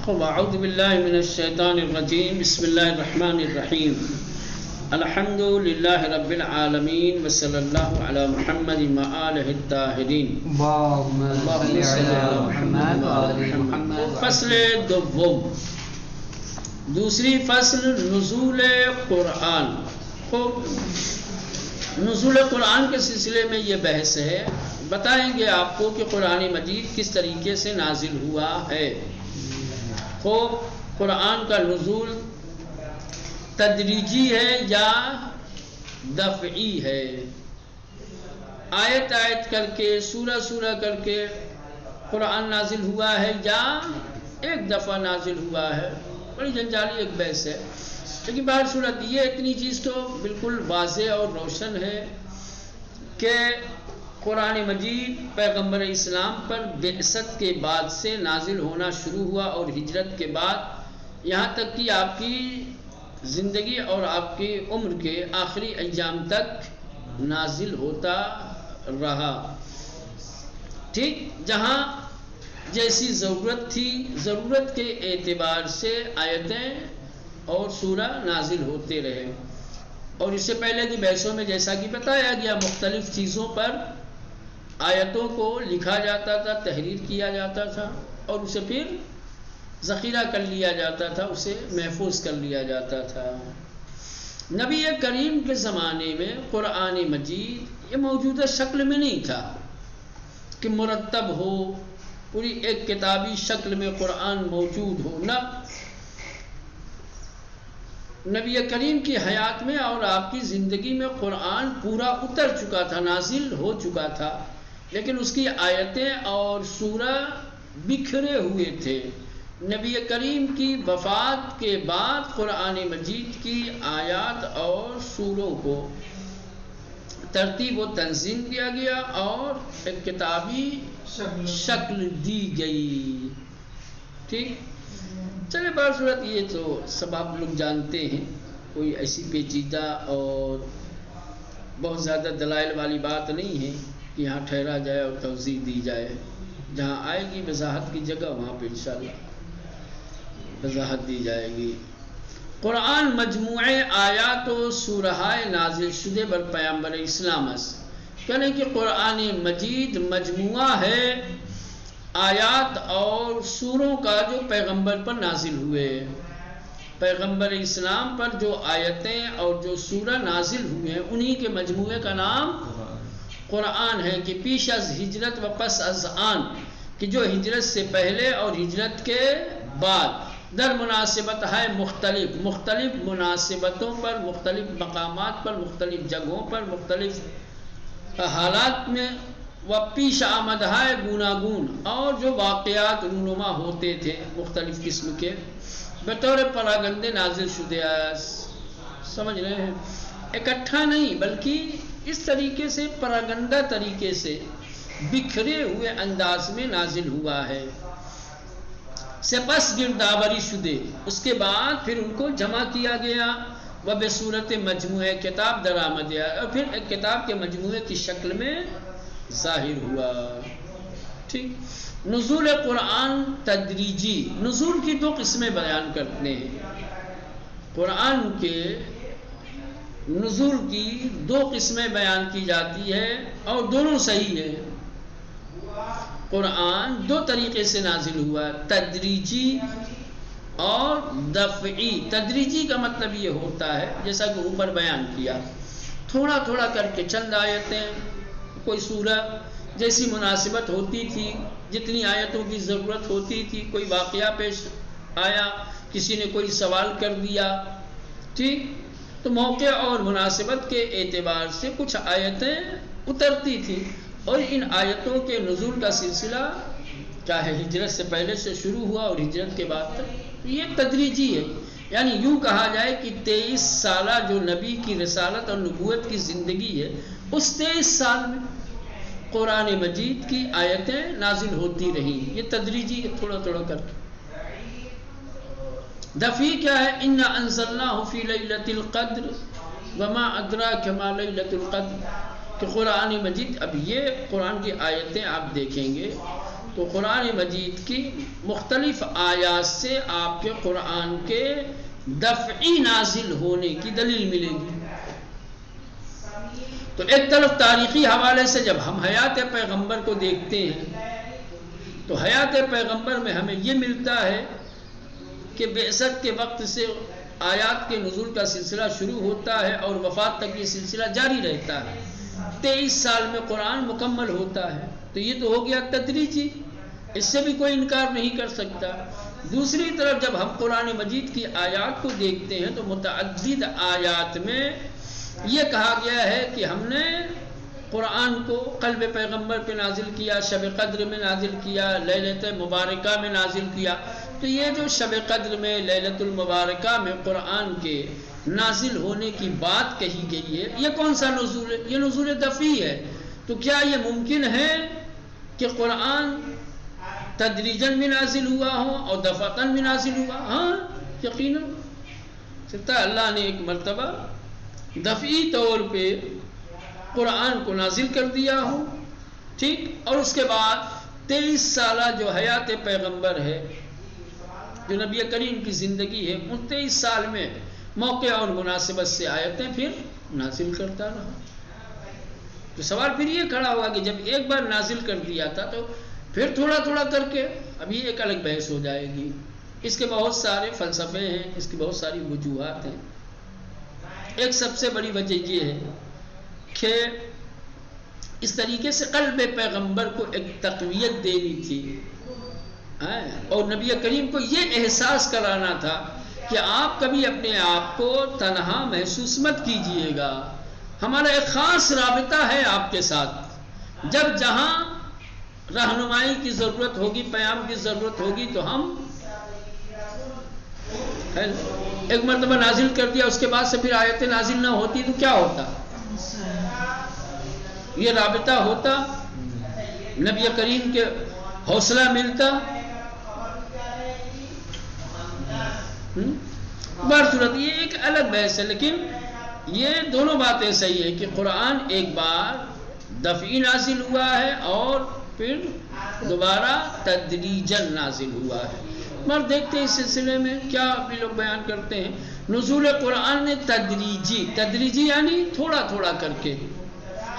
اعوذ باللہ من الشیطان الرجیم بسم اللہ الرحمن الرحیم الحمد للہ رب العالمین وصلی اللہ علی محمد وآلہ الطاہرین اللہم صلی علی محمد وآل محمد. فصل دوم، دوسری فصل نزول قرآن. خوب، نزول قرآن کے سلسلے میں یہ بحث ہے. بتائیں گے آپ کو کہ قرآن مجید کس طریقے سے نازل ہوا ہے. خوب، قرآن کا نزول تدریجی ہے یا دفعی ہے؟ آیت آیت کر کے، سورہ سورہ کر کے قرآن نازل ہوا ہے یا ایک دفعہ نازل ہوا ہے؟ بڑی جنجالی ایک بحث ہے. لیکن بہر صورت یہ اتنی چیز تو بالکل واضح اور روشن ہے کہ قرآن مجید پیغمبر اسلام پر بعثت کے بعد سے نازل ہونا شروع ہوا، اور ہجرت کے بعد یہاں تک کہ آپ کی زندگی اور آپ کی عمر کے آخری ایام تک نازل ہوتا رہا. ٹھیک، جہاں جیسی ضرورت تھی، ضرورت کے اعتبار سے آیتیں اور سورہ نازل ہوتے رہے. اور اس سے پہلے کی بحثوں میں جیسا کہ بتایا گیا، مختلف چیزوں پر آیتوں کو لکھا جاتا تھا، تحریر کیا جاتا تھا، اور اسے پھر ذخیرہ کر لیا جاتا تھا، اسے محفوظ کر لیا جاتا تھا. نبی کریم کے زمانے میں قرآن مجید یہ موجودہ شکل میں نہیں تھا کہ مرتب ہو، پوری ایک کتابی شکل میں قرآن موجود ہو. نہ، نبی کریم کی حیات میں اور آپ کی زندگی میں قرآن پورا اتر چکا تھا، نازل ہو چکا تھا، لیکن اس کی آیتیں اور سورہ بکھرے ہوئے تھے. نبی کریم کی وفات کے بعد قرآن مجید کی آیات اور سوروں کو ترتیب و تنظیم کیا گیا اور ایک کتابی شکل دی گئی. ٹھیک، چلے بہر صورت یہ تو سب آپ لوگ جانتے ہیں، کوئی ایسی پیچیدہ اور بہت زیادہ دلائل والی بات نہیں ہے کہ یہاں ٹھہرا جائے اور توضیح دی جائے. جہاں آئے گی وضاحت کی جگہ وہاں پہ انشاءاللہ وضاحت دی جائے گی. قرآن مجموعہ آیات و سورہائے نازل شدہ بر پیامبر اسلام است، یعنی کہ قرآن مجید مجموعہ ہے آیات اور سوروں کا جو پیغمبر پر نازل ہوئے. پیغمبر اسلام پر جو آیتیں اور جو سورہ نازل ہوئے ہیں، انہی کے مجموعے کا نام قرآن ہے. کہ پیش از ہجرت و پس از آن، کہ جو ہجرت سے پہلے اور ہجرت کے بعد در مناسبت ہے مختلف مناسبتوں پر، مختلف مقامات پر، مختلف جگہوں پر، مختلف حالات میں، و پیش آمد ہے گوناگون، اور جو واقعات رونما ہوتے تھے مختلف قسم کے بطور پراگندے نازل شدہ. سمجھ رہے ہیں؟ اکٹھا نہیں بلکہ اس طریقے سے پراگندہ طریقے سے بکھرے ہوئے انداز میں نازل ہوا ہے. سپس گردآوری شدے، اس کے بعد پھر ان کو جمع کیا گیا، و بصورت مجموعہ کتاب درآمد، اور پھر ایک کتاب کے مجموعے کی شکل میں ظاہر ہوا. ٹھیک، نزول قرآن تدریجی. نزول کی دو قسمیں بیان کرتے ہیں. قرآن کے نزول کی دو قسمیں بیان کی جاتی ہے اور دونوں صحیح ہیں. قرآن دو طریقے سے نازل ہوا، تدریجی اور دفعی. تدریجی کا مطلب یہ ہوتا ہے، جیسا کہ اوپر بیان کیا، تھوڑا تھوڑا کر کے چند آیتیں، کوئی سورہ جیسی مناسبت ہوتی تھی، جتنی آیتوں کی ضرورت ہوتی تھی، کوئی واقعہ پیش آیا، کسی نے کوئی سوال کر دیا، ٹھیک، تو موقع اور مناسبت کے اعتبار سے کچھ آیتیں اترتی تھی. اور ان آیتوں کے نزول کا سلسلہ چاہے ہجرت سے پہلے سے شروع ہوا اور ہجرت کے بعد تک یہ تدریجی ہے. یعنی یوں کہا جائے کہ 23 سالہ جو نبی کی رسالت اور نبوت کی زندگی ہے، اس 23 سال میں قرآن مجید کی آیتیں نازل ہوتی رہی. یہ تدریجی ہے، تھوڑا تھوڑا کر کے. دفعی کیا ہے؟ انا انزلناہ فی لیلۃ القدر وما ادراک ما لیلۃ القدر، کہ قرآن مجید، اب یہ قرآن کی آیتیں آپ دیکھیں گے تو قرآن مجید کی مختلف آیات سے آپ کے قرآن کے دفعی نازل ہونے کی دلیل ملے گی۔ تو ایک طرف تاریخی حوالے سے جب ہم حیات پیغمبر کو دیکھتے ہیں تو حیات پیغمبر میں ہمیں یہ ملتا ہے کہ بعثت کے وقت سے آیات کے نزول کا سلسلہ شروع ہوتا ہے اور وفات تک یہ سلسلہ جاری رہتا ہے۔ 23 سال میں قرآن مکمل ہوتا ہے، تو یہ تو ہو گیا تدریجی، اس سے بھی کوئی انکار نہیں کر سکتا۔ دوسری طرف جب ہم قرآن مجید کی آیات کو دیکھتے ہیں تو متعدد آیات میں یہ کہا گیا ہے کہ ہم نے قرآن کو قلب پیغمبر پہ نازل کیا، شب قدر میں نازل کیا، لیلۃ مبارکہ میں نازل کیا۔ تو یہ جو شب قدر میں، لیلۃ المبارکہ میں قرآن کے نازل ہونے کی بات کہی گئی ہے، یہ کون سا نزول ہے؟ یہ نزول دفعی ہے۔ تو کیا یہ ممکن ہے کہ قرآن تدریجاً بھی نازل ہوا ہو اور دفعتاً بھی نازل ہوا؟ ہاں یقیناً سکتا ہے اللہ نے ایک مرتبہ دفعی طور پہ قرآن کو نازل کر دیا ہو، ٹھیک، اور اس کے بعد 23 سالہ جو حیات پیغمبر ہے، جو نبی کریم کی زندگی ہے، ان 23 سال میں موقع اور مناسبت سے آیتیں پھر نازل کرتا رہا۔ تو سوال پھر یہ کھڑا ہوا کہ جب ایک بار نازل کر دیا تھا تو پھر تھوڑا تھوڑا کر کے، اب یہ ایک الگ بحث ہو جائے گی، اس کے بہت سارے فلسفے ہیں، اس کی بہت ساری وجوہات ہیں۔ ایک سب سے بڑی وجہ یہ ہے کہ اس طریقے سے قلب پیغمبر کو ایک تقویت دینی تھی اور نبی کریم کو یہ احساس کرانا تھا کہ آپ کبھی اپنے آپ کو تنہا محسوس مت کیجئے گا، ہمارا ایک خاص رابطہ ہے آپ کے ساتھ، جب جہاں رہنمائی کی ضرورت ہوگی، پیام کی ضرورت ہوگی تو ہم ایک مرتبہ نازل کر دیا، اس کے بعد سے پھر آیتیں نازل نہ ہوتی تو کیا ہوتا؟ یہ رابطہ ہوتا، نبی کریم کے حوصلہ ملتا۔ بہرصورت یہ ایک الگ بحث ہے، لیکن یہ دونوں باتیں صحیح ہیں کہ قرآن ایک بار دفعی نازل ہوا ہے اور پھر دوبارہ تدریجاً نازل ہوا ہے۔ مگر دیکھتے ہیں اس سلسلے میں کیا بھی لوگ بیان کرتے ہیں، نزول قرآن نے تدریجی یعنی تھوڑا تھوڑا کر کے،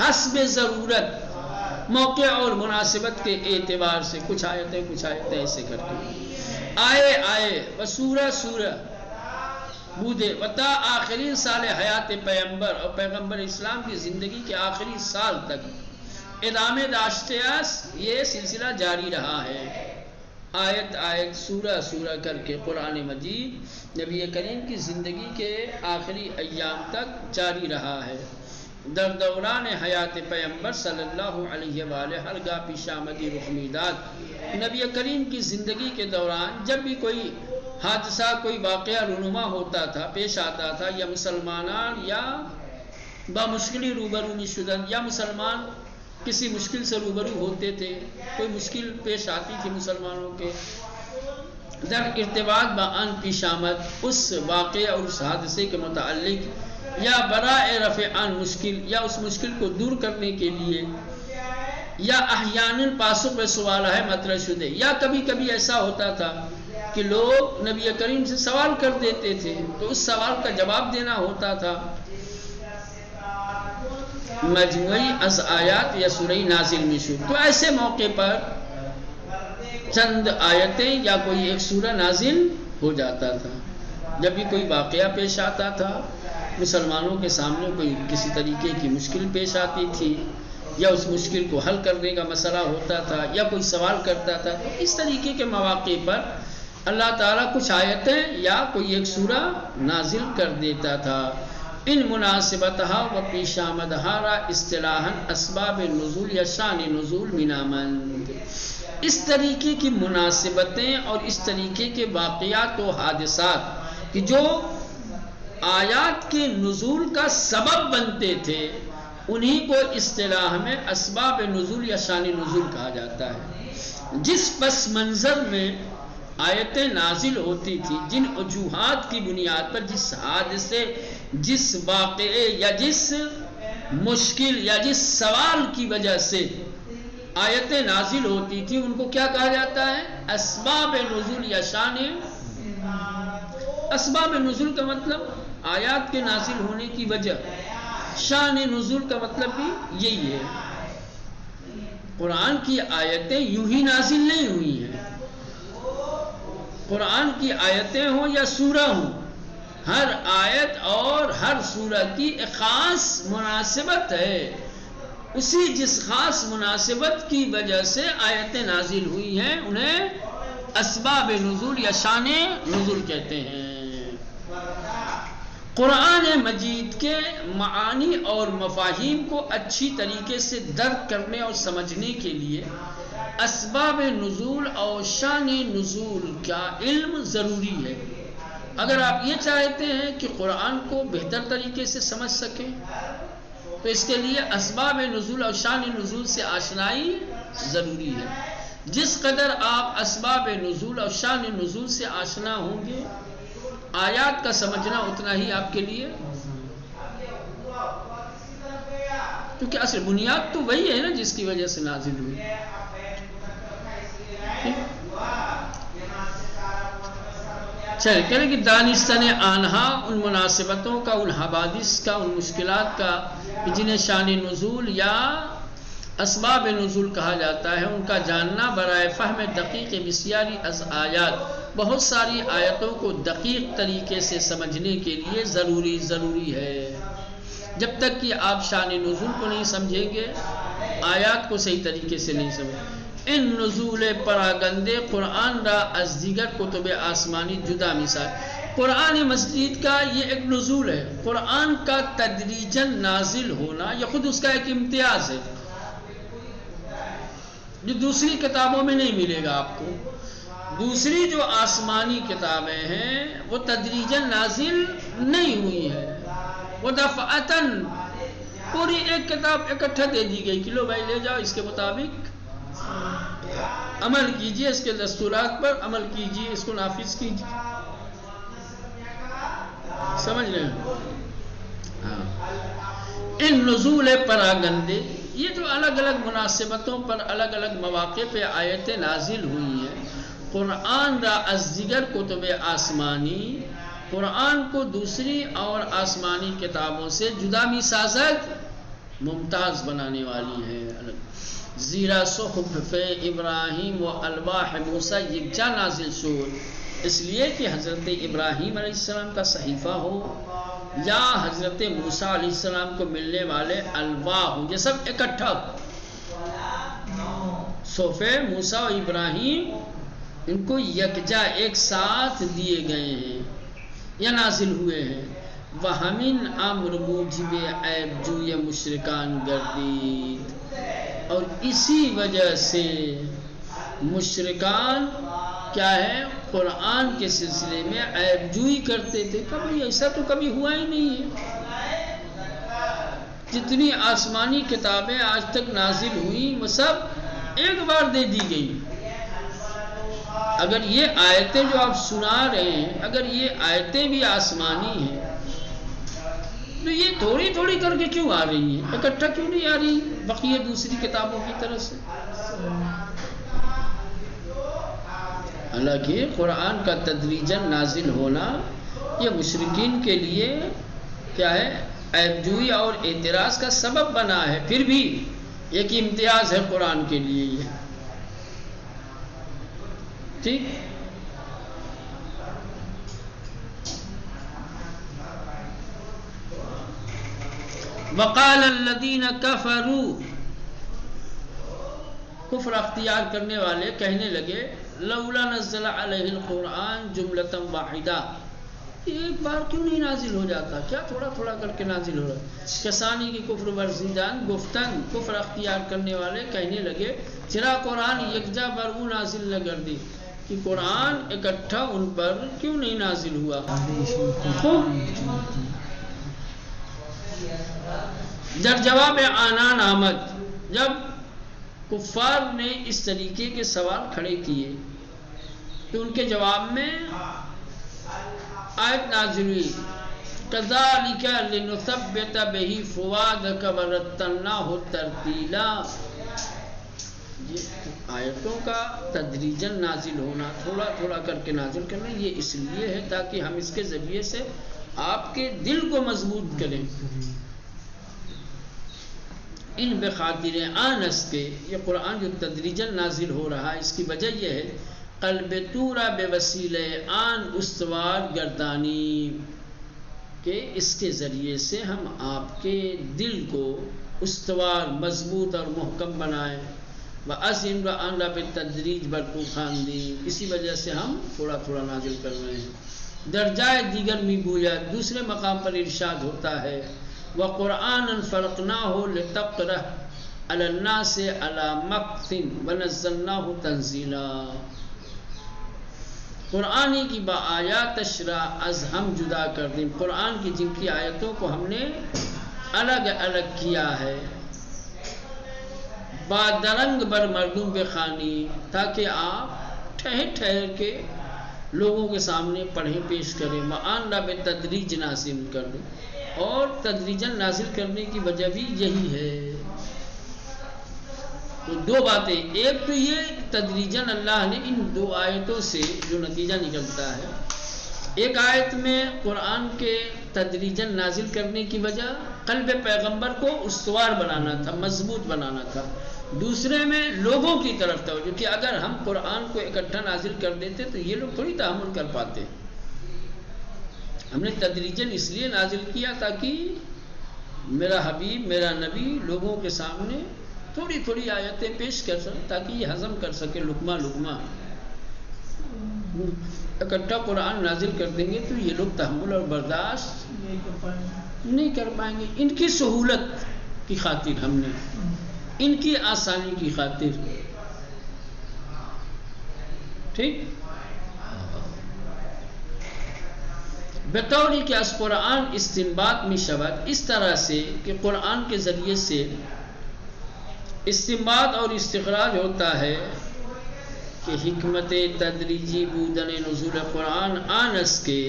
حسب ضرورت، موقع اور مناسبت کے اعتبار سے کچھ آیتیں ایسے کر کے آئے سورہ بودے وتا آخری سال حیات پیغمبر اور پیغمبر اسلام کی زندگی کے آخری سال تک ادامے داشتیاس یہ سلسلہ جاری رہا ہے۔ آیت سورہ کر کے قرآن مجید نبی کریم کی زندگی کے آخری ایام تک جاری رہا ہے۔ در دوران حیات پیغمبر صلی اللہ علیہ وآلہ ہرگاہ پیش آمدی رخمیدات نبی کریم کی زندگی کے دوران جب بھی کوئی حادثہ، کوئی واقعہ رونما ہوتا تھا، پیش آتا تھا، یا مسلمانان یا بامشکلی روبرو می شدن، یا مسلمان کسی مشکل سے روبرو ہوتے تھے، کوئی مشکل پیش آتی تھی مسلمانوں کے، در ارتباط با آن پیش آمد اس واقعہ اور اس حادثے کے متعلق یا برائے رفع آن مشکل، یا اس مشکل کو دور کرنے کے لیے، یا احیاناً پاسخ پہ سوال ہے مطرح شدے، یا کبھی کبھی ایسا ہوتا تھا کہ لوگ نبی کریم سے سوال کر دیتے تھے تو اس سوال کا جواب دینا ہوتا تھا۔ مجموعی از آیات یا سورہ نازل میں شروع، تو ایسے موقع پر چند آیتیں یا کوئی ایک سورہ نازل ہو جاتا تھا۔ جب بھی کوئی واقعہ پیش آتا تھا، مسلمانوں کے سامنے کوئی کسی طریقے کی مشکل پیش آتی تھی، یا اس مشکل کو حل کرنے کا مسئلہ ہوتا تھا، یا کوئی سوال کرتا تھا، تو اس طریقے کے مواقع پر اللہ تعالیٰ کچھ آیتیں یا کوئی ایک سورہ نازل کر دیتا تھا۔ ان مناسبتہا و پیش آمدہا را اصطلاحاً اسباب نزول یا شان نزول منامند، اس طریقے کی مناسبتیں اور اس طریقے کے واقعات و حادثات کہ جو آیات کے نزول کا سبب بنتے تھے، انہی کو اصطلاح میں اسباب نزول یا شان نزول کہا جاتا ہے۔ جس پس منظر میں آیتیں نازل ہوتی تھی، جن وجوہات کی بنیاد پر، جس حادثے، جس واقعے یا جس مشکل یا جس سوال کی وجہ سے آیتیں نازل ہوتی تھی ان کو کیا کہا جاتا ہے؟ اسباب نزول یا شان۔ اسباب نزول کا مطلب آیات کے نازل ہونے کی وجہ، شان نزول کا مطلب بھی یہی ہے۔ قرآن کی آیتیں یوں ہی نازل نہیں ہوئی ہیں، قرآن کی آیتیں ہوں یا سورہ ہوں، ہر آیت اور ہر سورہ کی ایک خاص مناسبت ہے، اسی جس خاص مناسبت کی وجہ سے آیتیں نازل ہوئی ہیں انہیں اسباب نزول یا شان نزول کہتے ہیں۔ قرآن مجید کے معانی اور مفاہیم کو اچھی طریقے سے درک کرنے اور سمجھنے کے لیے اسباب نزول اور شان نزول کا علم ضروری ہے۔ اگر آپ یہ چاہتے ہیں کہ قرآن کو بہتر طریقے سے سمجھ سکیں تو اس کے لیے اسباب نزول اور شان نزول سے آشنائی ضروری ہے۔ جس قدر آپ اسباب نزول اور شان نزول سے آشنا ہوں گے آیات کا سمجھنا اتنا ہی آپ کے لیے، کیونکہ اصل بنیاد تو وہی ہے نا جس کی وجہ سے نازل ہوئی۔ چلے کہنے کہ دانستن آنہا ان مناسبتوں کا، ان حوادث کا، ان مشکلات کا جنہیں شان نزول یا اسباب نزول کہا جاتا ہے، ان کا جاننا برائے فہم دقیق بسیاری از آیات، بہت ساری آیتوں کو دقیق طریقے سے سمجھنے کے لیے ضروری ہے۔ جب تک کہ آپ شان نزول کو نہیں سمجھیں گے آیات کو صحیح طریقے سے نہیں سمجھیں۔ ان نزول پراگندے قرآن را از دیگر کتب آسمانی جدا مثال، قرآن مجید کا یہ ایک نزول ہے، قرآن کا تدریجاً نازل ہونا یہ خود اس کا ایک امتیاز ہے جو دوسری کتابوں میں نہیں ملے گا آپ کو۔ دوسری جو آسمانی کتابیں ہیں وہ تدریجاً نازل نہیں ہوئی ہیں، وہ دفعتاً پوری ایک کتاب اکٹھا دے دی گئی کہ لو بھائی لے جاؤ، اس کے مطابق عمل کیجئے، اس کے دستورات پر عمل کیجئے، اس کو نافذ کیجئے۔ سمجھ رہے ہیں؟ ہاں۔ ان نزول پراگندے یہ جو الگ الگ مناسبتوں پر الگ الگ مواقع پہ آیتیں نازل ہوئی ہیں، قرآن را از دیگر کتب آسمانی، قرآن کو دوسری اور آسمانی کتابوں سے جدا سازد ممتاز بنانے والی ہے۔ زیرا صحف ابراہیم و الواح موسیٰ یکجا نازل شد، اس لیے کہ حضرت ابراہیم علیہ السلام کا صحیفہ ہو یا حضرت موسیٰ علیہ السلام کو ملنے والے الواح ہو، یہ سب اکٹھا ہو۔ صحف موسیٰ و ابراہیم ان کو یکجا ایک ساتھ دیے گئے ہیں یا نازل ہوئے ہیں۔ وَهَمِنْ أَمْرُ مُوجِبِ عیب جوئے مشرکان گردید، اور اسی وجہ سے مشرکان کیا ہے قرآن کے سلسلے میں عیب جوئی کرتے تھے۔ کبھی ایسا تو کبھی ہوا ہی نہیں ہے، جتنی آسمانی کتابیں آج تک نازل ہوئیں وہ سب ایک بار دے دی گئی۔ اگر یہ آیتیں جو آپ سنا رہے ہیں اگر یہ آیتیں بھی آسمانی ہیں تو یہ تھوڑی تھوڑی کر کے کیوں آ رہی ہیں؟ اکٹھا کیوں نہیں آ رہی بقیہ دوسری کتابوں کی طرح سے؟ حالانکہ قرآن کا تدریجاً نازل ہونا یہ مشرکین کے لیے کیا ہے عیب جوئی اور اعتراض کا سبب بنا ہے، پھر بھی ایک امتیاز ہے قرآن کے لیے یہ، ٹھیک۔ وقال الذین کفروا، کفر اختیار کرنے والے کہنے لگے لولا نزل علیہ القرآن جملۃ واحدہ، ایک بار کیوں نہیں نازل ہو جاتا؟ کیا تھوڑا تھوڑا کر کے نازل ہو رہا ہے؟ کسانی کی کفر ورزیدان گفتن، کفر اختیار کرنے والے کہنے لگے چرا قرآن یکجا بر او نازل نہ کر دی، کہ قرآن اکٹھا ان پر کیوں نہیں نازل ہوا؟ جب جواب آنان آمد، جب کفار نے اس طریقے کے سوال کھڑے کیے تو ان کے جواب میں آیت نازل ہوئی کذالک لنثبت بہ فؤادک ورتلناہ ترتیلا، یہ آیتوں کا تدریجاً نازل ہونا، تھوڑا تھوڑا کر کے نازل کرنا، یہ اس لیے ہے تاکہ ہم اس کے ذریعے سے آپ کے دل کو مضبوط کریں۔ ان بخاطر آنس کے، یہ قرآن جو تدریجاً نازل ہو رہا ہے اس کی وجہ یہ ہے قلب تورا بے وسیلے آن استوار گردانی، کہ اس کے ذریعے سے ہم آپ کے دل کو استوار، مضبوط اور محکم بنائیں۔ وَأَزِمْ وَأَنْ بِالتَّدْرِيجِ بَرْقُ خَانْدِی، اسی وجہ سے ہم تھوڑا تھوڑا نازل کر رہے ہیں۔ درجائے دیگر میں گویا دوسرے مقام پر ارشاد ہوتا ہے وَقُرْآنًا فَرَقْنَاهُ لِتَقْرَأَهُ عَلَى النَّاسِ عَلَى مُكْثٍ وَنَزَّلْنَاهُ تَنزِيلًا، قرآن کی بآیات اشرح از ہم جدا کر دیں، قرآن کی جن کی آیتوں کو ہم نے الگ الگ کیا ہے، با درنگ بر مردم بخوانی، تاکہ آپ ٹھہر ٹھہر کے لوگوں کے سامنے پڑھیں پیش کریں، وَآن بِالتدریج نازل کر دیں، اور تدریجاً نازل کرنے کی وجہ بھی یہی ہے۔ تو دو باتیں، ایک تو یہ تدریجاً اللہ نے ان دو آیتوں سے جو نتیجہ نکلتا ہے، ایک آیت میں قرآن کے تدریجاً نازل کرنے کی وجہ قلب پیغمبر کو استوار بنانا تھا، مضبوط بنانا تھا، دوسرے میں لوگوں کی طرف توجہ کہ اگر ہم قرآن کو اکٹھا نازل کر دیتے تو یہ لوگ تھوڑی تحمل کر پاتے۔ ہم نے تدریجاً اس لیے نازل کیا تاکہ میرا حبیب، میرا نبی لوگوں کے سامنے تھوڑی تھوڑی آیتیں پیش کر سکیں تاکہ یہ ہضم کر سکے لقمہ لقمہ۔ اکٹھا قرآن نازل کر دیں گے تو یہ لوگ تحمل اور برداشت نہیں کر پائیں گے۔ ان کی سہولت کی خاطر ہم نے، ان کی آسانی کی خاطر، ٹھیک، بطوری کہ از قرآن استنباط می شود، اس طرح سے کہ قرآن کے ذریعے سے استنباط اور استخراج ہوتا ہے کہ حکمت تدریجی بودن نزول قرآن آنس کے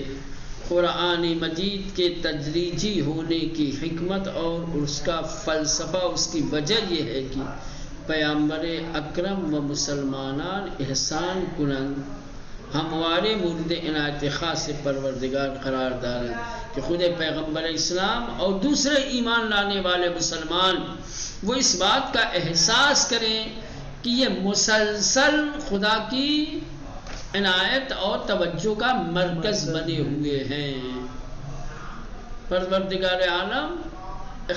قرآن مجید کے تدریجی ہونے کی حکمت اور اس کا فلسفہ، اس کی وجہ یہ ہے کہ پیغمبر اکرم و مسلمانان احسان کنند ہموارے مورد عنایت خاص پروردگار قرار دارند، کہ خود پیغمبر اسلام اور دوسرے ایمان لانے والے مسلمان وہ اس بات کا احساس کریں کہ یہ مسلسل خدا کی عنایت اور توجہ کا مرکز بنے ہوئے ہیں۔ پروردگار عالم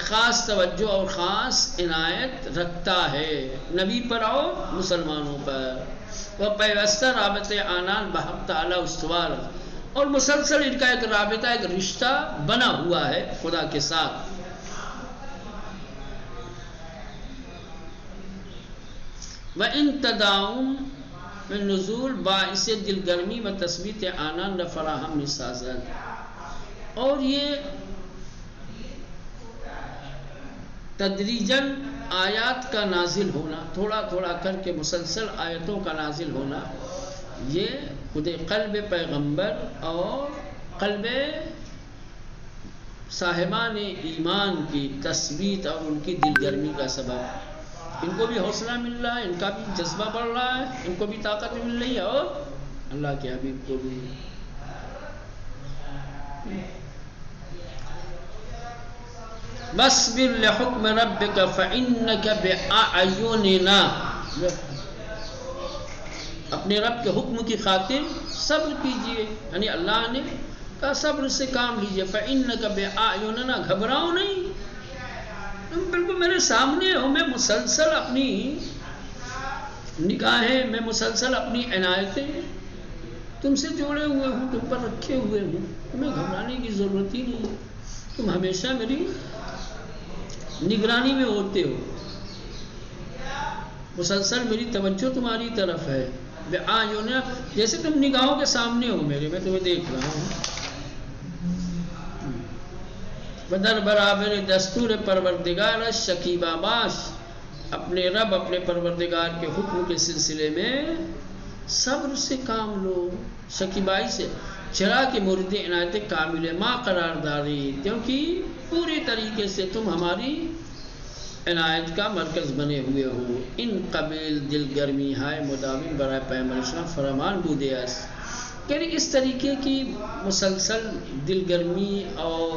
خاص توجہ اور خاص عنایت رکھتا ہے نبی پر اور مسلمانوں پر، وہ پیوستہ رابطہ آنان بحق تعالی استوار، اور مسلسل ان کا ایک رابطہ، ایک رشتہ بنا ہوا ہے خدا کے ساتھ۔ وَإِن تَدَاوُمْ من نزول باعث دل گرمی و تثبیت آنان فراہم سازد، اور یہ تدریجاً آیات کا نازل ہونا، تھوڑا تھوڑا کر کے مسلسل آیتوں کا نازل ہونا، یہ خود قلب پیغمبر اور قلب صاحبان ایمان کی تثبیت اور ان کی دل گرمی کا سبب، ان کو بھی حوصلہ مل رہا ہے، ان کا بھی جذبہ بڑھ رہا ہے، ان کو بھی طاقت مل رہی ہے، اور اللہ کے حبیب کو بھی۔ وَاصْبِرْ لِحُکْمِ رَبِّكَ فَإِنَّكَ بِأَعْیُنِنَا، اپنے رب کے حکم کی خاطر صبر کیجئے، یعنی اللہ نے کہا صبر سے کام لیجئے۔ فَإِنَّكَ بِأَعْیُنِنَا، گھبراؤ نہیں، تم بالکل میرے سامنے ہو، میں مسلسل اپنی نگاہیں، میں مسلسل اپنی عنایتیں تم سے جوڑے ہوئے ہوں، تم پر رکھے ہوئے ہوں، تمہیں گھبرانے کی ضرورت ہی نہیں، تم ہمیشہ میری نگرانی میں ہوتے ہو، مسلسل میری توجہ تمہاری طرف ہے۔ بِأَعْیُنِنَا، جیسے تم نگاہوں کے سامنے ہو میرے، میں تمہیں دیکھ رہا ہوں۔ بدر برابر دستور پروردگار شکیبہ باش، اپنے رب اپنے پروردگار کے حکم کے سلسلے میں صبر سے کام لو، شکیبائی سے، چرا کے مورد عنایت کامل ما قرار داری، کیونکہ پوری طریقے سے تم ہماری عنایت کا مرکز بنے ہوئے ہو. ان قبیل دل گرمی ہائے مداوم برائے پیغمبر اسلام فرمان بودے اس، یعنی اس طریقے کی مسلسل دل گرمی اور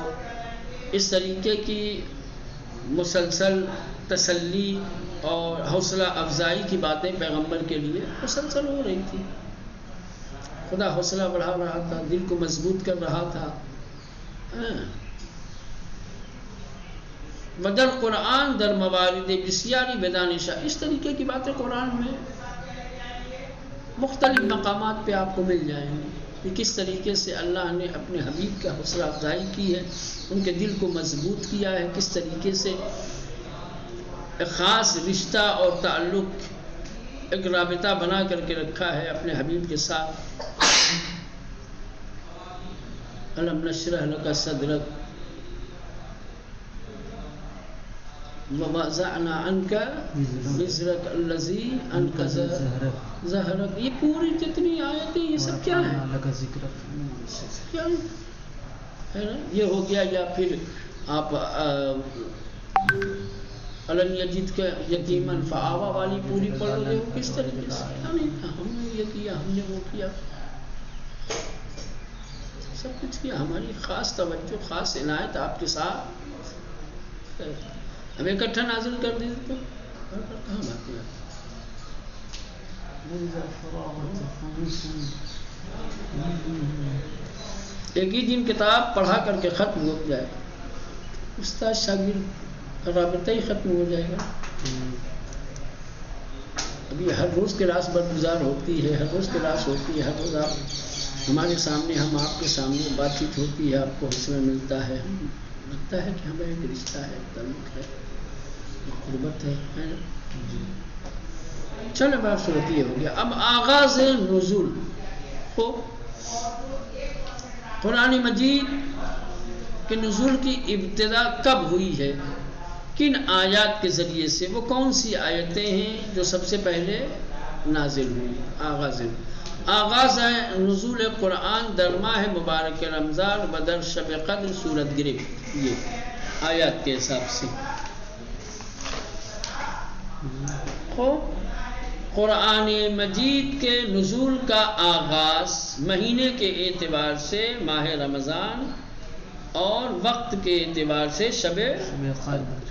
اس طریقے کی مسلسل تسلی اور حوصلہ افزائی کی باتیں پیغمبر کے لیے مسلسل ہو رہی تھی. خدا حوصلہ بڑھا رہا تھا، دل کو مضبوط کر رہا تھا. بدل قرآن در موارد بسیاری بدانشہ، اس طریقے کی باتیں قرآن میں مختلف مقامات پہ آپ کو مل جائیں گی کہ کس طریقے سے اللہ نے اپنے حبیب کا حوصلہ افزائی کی ہے، ان کے دل کو مضبوط کیا ہے، کس طریقے سے ایک خاص رشتہ اور تعلق، ایک رابطہ بنا کر کے رکھا ہے اپنے حبیب کے ساتھ. الم نشرح لک صدرک ووضعنا عنک وزرک الذی انقض ظہرک. یہ پوری جتنی آیتیں یہ سب کیا ہیں؟ کیا ہے نا؟ یہ ہو گیا. یا پھر آپ الم یجد کا یتیمن فآوا والی پوری پڑھ رہے ہو. کس طریقے سے ہم نے یہ کیا، ہم نے وہ کیا، سب کچھ کیا. ہماری خاص توجہ، خاص عنایت آپ کے ساتھ. ہمیں اکٹھا نازل کر دیں تو کہاں بات ہے. ایک ہی دن کتاب پڑھا کر کے ختم ہو جائے، استاد شاگرد کا رابطہ ہی ختم ہو جائے گا. ابھی ہر روز کلاس برگزار ہوتی ہے، ہر روز کلاس ہوتی ہے، ہر روز آپ ہمارے سامنے، ہم آپ کے سامنے بات چیت ہوتی ہے، آپ کو حوصلہ ملتا ہے، لگتا ہے کہ ہمیں ایک رشتہ ہے، تعلق ہے، قربت ہے. چلے بات صورت یہ ہو گیا. اب آغاز نزول کو قرآن مجید کے نزول کی ابتدا کب ہوئی ہے، کن آیات کے ذریعے سے، وہ کون سی آیتیں ہیں جو سب سے پہلے نازل ہوئی. آغاز ہے نزول قرآن در ماہ مبارک رمضان و در شب قدر سورت گرفت. یہ آیات کے حساب سے قرآن مجید کے نزول کا آغاز مہینے کے اعتبار سے ماہ رمضان اور وقت کے اعتبار سے شب قدر.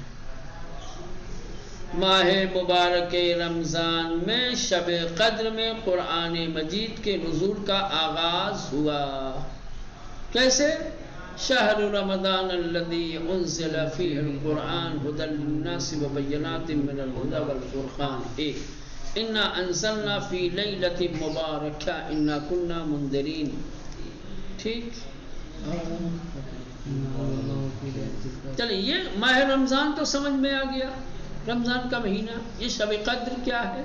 ماہ مبارک رمضان میں شب قدر میں قرآن مجید کے نزول کا آغاز ہوا. کیسے؟ شہر رمضان الذی انزل فیہ القرآن ھدی للناس وبینات من الھدی والفرقان. انا انزلنا فی لیلۃ مبارکہ انا کنا منذرین. ٹھیک، چلیے یہ ماہ رمضان تو سمجھ میں آ گیا، رمضان کا مہینہ. یہ شب قدر کیا ہے؟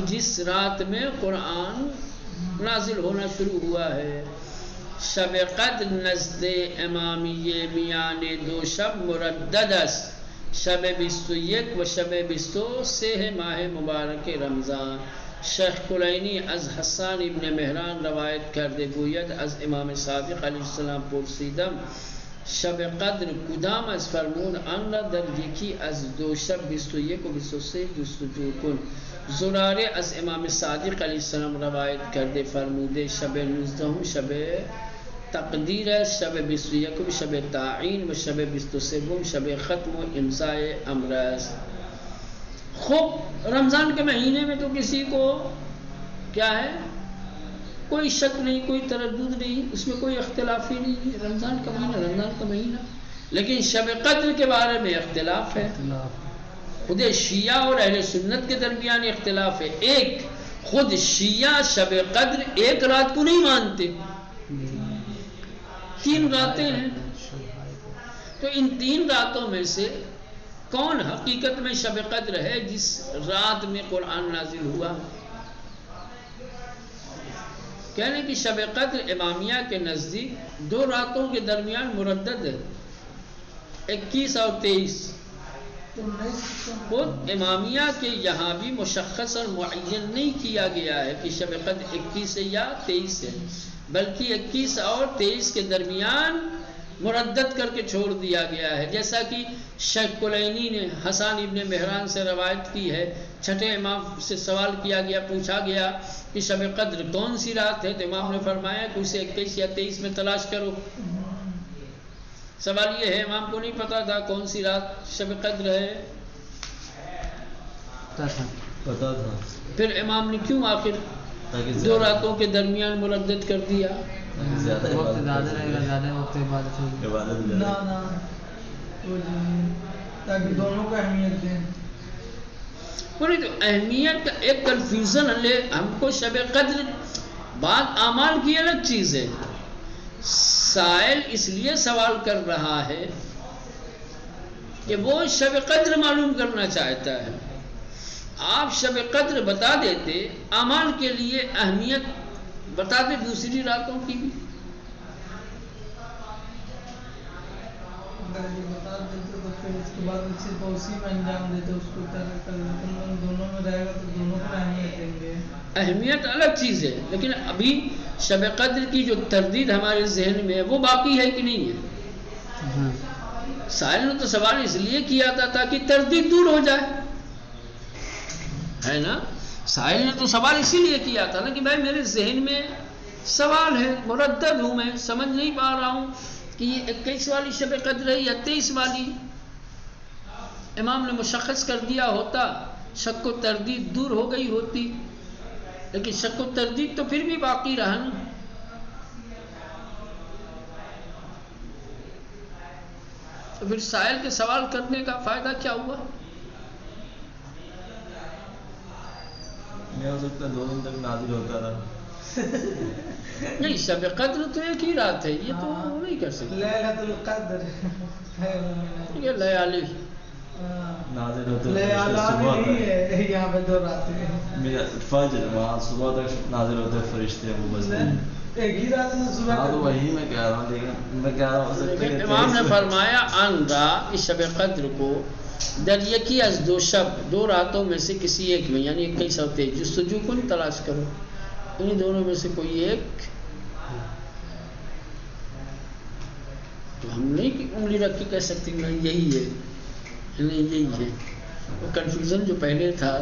جس رات میں قرآن نازل ہونا شروع ہوا ہے. شب قدر نزد امامیہ میان دو شب مردد است. شب 21 و شب 23 ہے ماہ مبارک رمضان. شیخ کلینی از حسان ابن مہران روایت کرده گوید از امام صادق علیہ السلام پرسیدم شب قدر کدام از فرمون آن را در یکی از دو شب 21 و 23 جستجو کن. زراره از امام صادق علیہ السلام روایت کرده فرموده شب 19 شب تقدیر است، شب 21 شب تعیین و شب 23 شب ختم و امضاء امر است. خوب رمضان کے مہینے میں تو کسی کو کیا ہے، کوئی شک نہیں، کوئی تردد نہیں، اس میں کوئی اختلاف ہی نہیں. رمضان کا مہینہ رمضان کا مہینہ. لیکن شب قدر کے بارے میں اختلاف ہے. خود شیعہ اور اہل سنت کے درمیان اختلاف ہے. ایک خود شیعہ شب قدر ایک رات کو نہیں مانتے، 3 راتیں ہیں. تو ان 3 راتوں میں سے کون حقیقت میں شب قدر ہے جس رات میں قرآن نازل ہوا؟ کہنے کہ شب قدر امامیہ کے نزدیک 2 راتوں کے درمیان مردد ہے، 21 اور 23. خود امامیہ کے یہاں بھی مشخص اور معین نہیں کیا گیا ہے کہ شب قدر 21 ہے یا 23 ہے، بلکہ 21 اور 23 کے درمیان مردد کر کے چھوڑ دیا گیا ہے، جیسا کہ شیخ کلینی نے حسان ابن مہران سے روایت کی ہے۔ چھٹے امام سے سوال کیا گیا، پوچھا گیا کہ شب قدر کون سی رات ہے، تو امام نے فرمایا کہ اسے 21 یا 23 میں تلاش کرو۔ سوال یہ ہے، امام کو نہیں پتا تھا کون سی رات شب قدر ہے؟ پتا تھا۔ پھر امام نے کیوں آخر 2 راتوں کے درمیان مردد کر دیا؟ وقت زیادہ رہے گا، زیادہ وقت عبادت ہوگی۔ نا تاکہ دونوں کو اہمیت دیں۔ پوری تو اہمیت کا ایک کنفیوژن ہے ہم کو۔ شب قدر بعد اعمال کی الگ چیز ہے۔ سائل اس لیے سوال کر رہا ہے کہ وہ شب قدر معلوم کرنا چاہتا ہے۔ آپ شب قدر بتا دیتے، اعمال کے لیے اہمیت بتا دے دوسری راتوں کی بھی۔ اگر یہ بتا دیتے تو پھر اس کے بعد صرف اسی میں انجام دیتے، اس کو ترک کر دیتے۔ دونوں میں رہے گا تو دونوں کو اہمیت دیں گے۔ اہمیت الگ چیز ہے، لیکن ابھی شب قدر کی جو تردید ہمارے ذہن میں ہے وہ باقی ہے کہ نہیں ہے؟ سائل نے تو سوال اس لیے کیا تھا تاکہ تردید دور ہو جائے، ہے نا؟ سائل نے تو سوال اسی لیے کیا تھا نا کہ بھائی میرے ذہن میں سوال ہے، مردد ہوں، میں سمجھ نہیں پا رہا ہوں کہ یہ 21 والی شب قدر ہے یا 23 والی۔ امام نے مشخص کر دیا ہوتا، شک و تردید دور ہو گئی ہوتی، لیکن شک و تردید تو پھر بھی باقی رہا نا۔ تو پھر سائل کے سوال کرنے کا فائدہ کیا ہوا؟ نہیں ہو سکتا 2 دن تک نازل ہوتا رہا۔ نہیں، شب قدر تو ایک ہی رات ہے، یہ تو نہیں کر سکتے۔ لیلۃ القدر یہ لیالی نازل ہوتے نہیں ہے، یہاں پہ 2 راتیں فجر، وہاں صبح تک نازل ہوتے فرشتے، وہ بس ایک ہی رات میں صبح۔ ہاں تو وہی میں کہہ رہا ہوں، لیکن میں کہہ رہا ہوں ہو سکتا ہے کہ امام نے فرمایا ان را، اس شب قدر کو در یکی از 2 شب، 2 راتوں میں سے کسی ایک میں، یعنی 21 اور 23 جستجو کن تلاش کرو، انہیں دونوں میں سے کوئی ایک۔ تو ہم نہیں انگلی رکھ کے کہہ سکتے کہ یہی ہے، نہیں یہی ہے۔ وہ کنفیوژن جو پہلے تھا،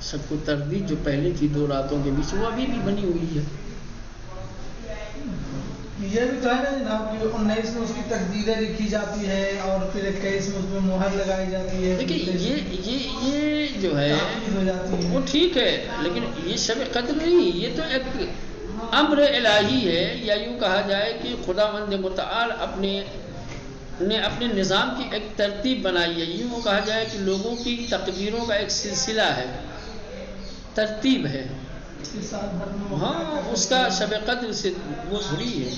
سب کو تردید جو پہلے تھی 2 راتوں کے بیچ، وہ ابھی بھی بنی ہوئی ہے۔ یہ بھی تو ہے نا جناب کہ 19 میں اس کی تقدیریں لکھی جاتی ہے اور پھر 21 میں اس میں مہر لگائی جاتی ہے۔ دیکھیے یہ جو ہے ہو جاتی ہے، وہ ٹھیک ہے، لیکن یہ شب قدر نہیں، یہ تو ایک امر الہی ہے، یا یوں کہا جائے کہ خداوند متعال نے اپنے نظام کی ایک ترتیب بنائی ہے۔ یوں کہا جائے کہ لوگوں کی تقدیروں کا ایک سلسلہ ہے، ترتیب ہے۔ ہاں، اس کا شب قدر سے وہ تھوڑی ہے۔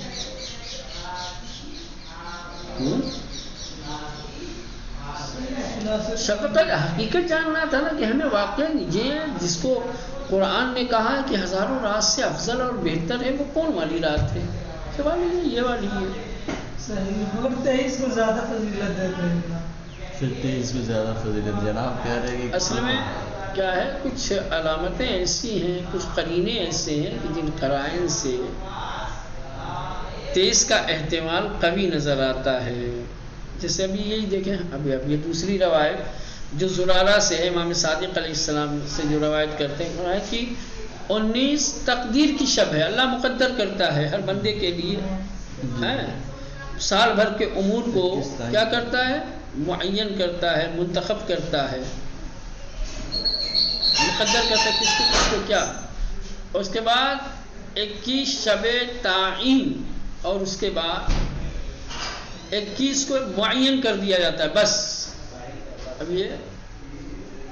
شب قدر حقیقت جاننا تھا نا کہ ہمیں واقعی یہ جس کو قرآن نے کہا کہ ہزاروں رات سے افضل اور بہتر ہے، وہ کون والی رات ہے؟ یہ والی ہے۔ صحیح، مگر 23 کو زیادہ فضیلت دیتے ہیں۔ پھر 23 کو زیادہ فضیلت جناب کہہ رہے ہیں کہ اصل میں کیا ہے، کچھ علامتیں ایسی ہیں، کچھ قرینے ایسے ہیں کہ جن قرائن سے 23 کا احتمال قوی نظر آتا ہے۔ جیسے ابھی یہی دیکھیں، اب یہ دوسری روایت جو زرارہ سے ہے، امام صادق علیہ السلام سے جو روایت کرتے ہیں، ہے کہ 19 تقدیر کی شب ہے، اللہ مقدر کرتا ہے ہر بندے کے لیے، سال بھر کے امور کو کیا کرتا ہے، معین کرتا ہے، منتخب کرتا ہے، مقدر کرتا ہے کس کو کیا۔ اور اس کے بعد 21 شب تعین، اور اس کے بعد 21 کو معین کر دیا جاتا ہے، بس اب یہ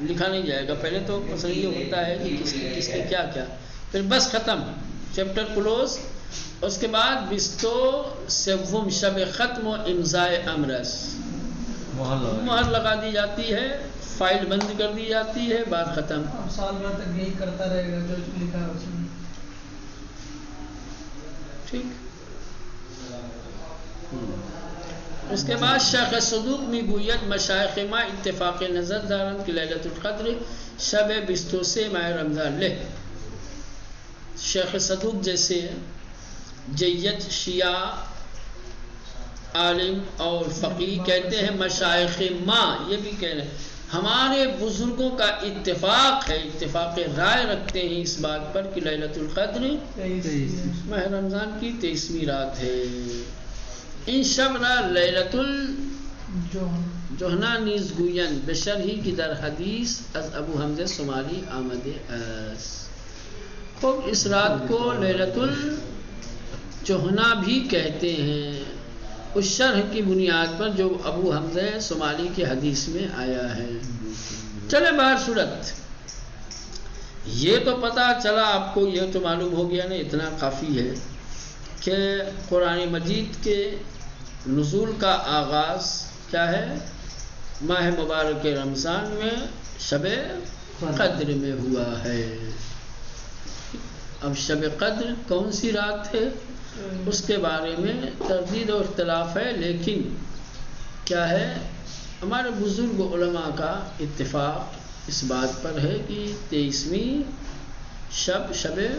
لکھا نہیں جائے گا۔ پہلے تو مسئلہ یہ ہوتا ہے کہ کس کے کیا کیا، پھر بس ختم، چیپٹر کلوز۔ اس کے بعد 27 شب ختم و امضائے امرس، مہر لگا دی جاتی ہے، فائل بند کر دی جاتی ہے، بات ختم۔ اب سال بھر تک یہی کرتا رہے گا جو لکھا ہے اس میں، ٹھیک۔ اس کے بعد شیخ صدوق میگوید مشایخ ما اتفاق نظر دارند کہ لیلۃ القدر شب 23 ماہ رمضان لے۔ شیخ صدوق جیسے جید شیعہ عالم اور فقیہ کہتے ہیں مشائخ ماں یہ بھی کہہ رہے ہیں ہمارے بزرگوں کا اتفاق ہے، اتفاق رائے رکھتے ہیں اس بات پر کہ لیلۃ القدر ماہ رمضان کی 23ویں رات ہے۔ این شب را لیلۃ الجوہنا نیز گویند بشرحی کی در حدیث از ابو حمزہ سمالی آمده است۔ خب اس رات کو لیلۃ الجوہنا بھی کہتے ہیں اس شرح کی بنیاد پر جو ابو حمزہ سمالی کی حدیث میں آیا ہے۔ چلے باہر صورت یہ تو پتہ چلا آپ کو، یہ تو معلوم ہو گیا نا، اتنا کافی ہے کہ قرآن مجید کے نزول کا آغاز کیا ہے؟ ماہ مبارک رمضان میں شب قدر میں ہوا ہے۔ اب شب قدر کون سی رات ہے اس کے بارے میں تردید و اختلاف ہے، لیکن کیا ہے ہمارے بزرگ علماء کا اتفاق اس بات پر ہے کہ 23ویں شب قدر۔